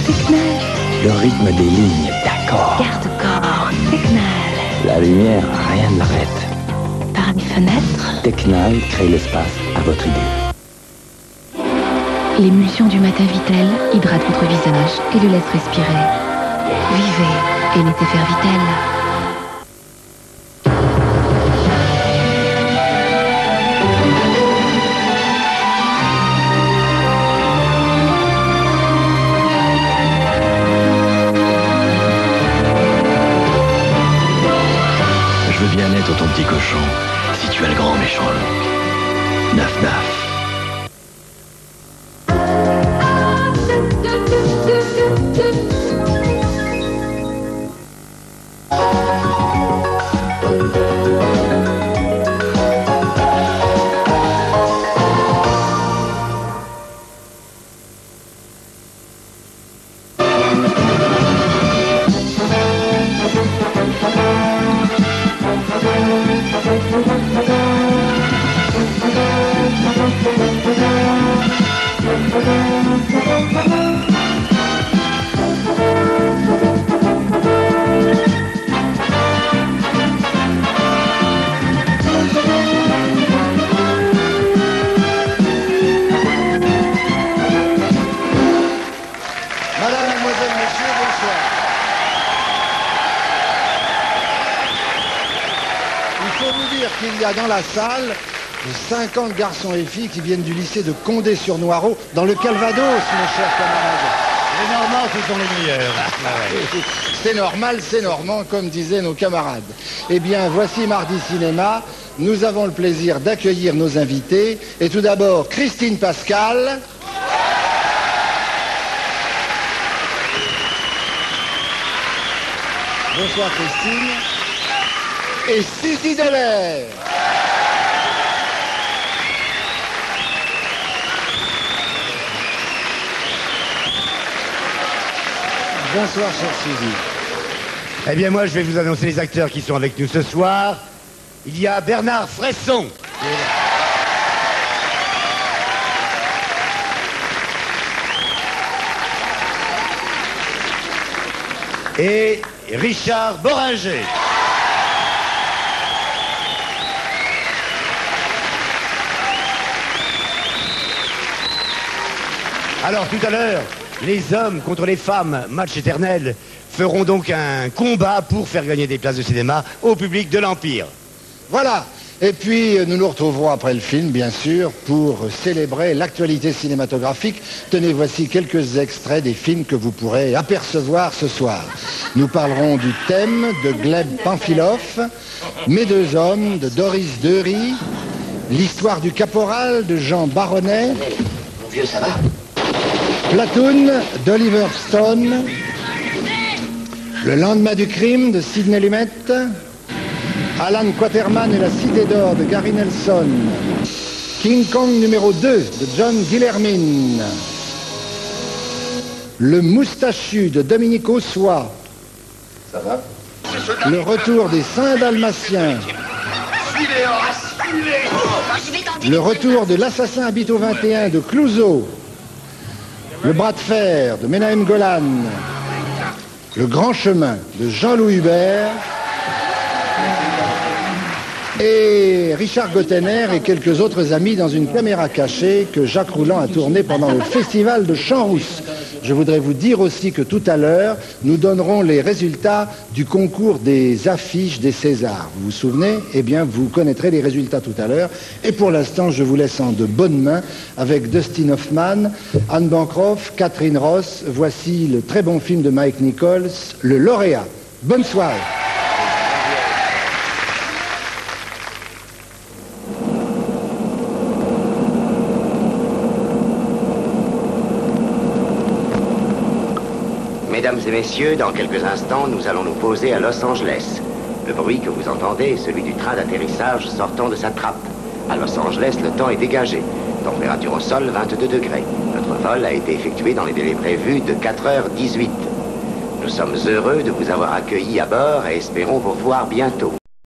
Signal. Le rythme des lignes, d'accord. Garde-corps. Signal. La lumière, rien ne l'arrête. Par une fenêtre. Tecnal crée l'espace à votre idée. L'émulsion du matin Vitel hydrate votre visage et le laisse respirer. Vivez et laissez faire Vitel. Je veux bien être ton petit cochon, si tu as le grand méchant loup. Naf naf. Il y a dans la salle 50 garçons et filles qui viennent du lycée de Condé-sur-Noireau, dans le Calvados, mes chers camarades. Les Normands, ce sont les meilleurs. C'est normal, c'est normand, comme disaient nos camarades. Eh bien, voici Mardi Cinéma. Nous avons le plaisir d'accueillir nos invités. Et tout d'abord, Christine Pascal. Bonsoir Christine. Et Suzy Delair. Bonsoir, chère Suzy. Eh bien, moi, je vais vous annoncer les acteurs qui sont avec nous ce soir. Il y a Bernard Fresson. Et Richard Boringer. Alors, tout à l'heure, les hommes contre les femmes, match éternel, feront donc un combat pour faire gagner des places de cinéma au public de l'Empire. Voilà. Et puis, nous nous retrouverons après le film, bien sûr, pour célébrer l'actualité cinématographique. Tenez, voici quelques extraits des films que vous pourrez apercevoir ce soir. Nous parlerons du Thème de Gleb Pamphilov, Mes deux hommes de Doris Deury, L'histoire du caporal de Jean Baronnet, Mon vieux, ça va? Platoon d'Oliver Stone, Le lendemain du crime de Sidney Lumet, Alan Quaterman et la Cité d'Or de Gary Nelson, King Kong numéro 2 de John Guillermin, Le moustachu de Dominique Ossois, Ça va? Le retour des Saints Dalmatiens, Le retour de l'assassin habite au 21 de Clouseau, Le bras de fer de Menahem Golan, Le grand chemin de Jean-Louis Hubert, et Richard Gottener et quelques autres amis dans une caméra cachée que Jacques Rouland a tournée pendant le festival de Champs-Rousse. Je voudrais vous dire aussi que tout à l'heure, nous donnerons les résultats du concours des affiches des Césars. Vous vous souvenez? Eh bien, vous connaîtrez les résultats tout à l'heure. Et pour l'instant, je vous laisse en de bonnes mains avec Dustin Hoffman, Anne Bancroft, Catherine Ross. Voici le très bon film de Mike Nichols, Le Lauréat. Bonne soirée. Mesdames et messieurs, dans quelques instants, nous allons nous poser à Los Angeles. Le bruit que vous entendez est celui du train d'atterrissage sortant de sa trappe. À Los Angeles, le temps est dégagé. Température au sol, 22 degrés. Notre vol a été effectué dans les délais prévus de 4h18. Nous sommes heureux de vous avoir accueillis à bord et espérons vous revoir bientôt.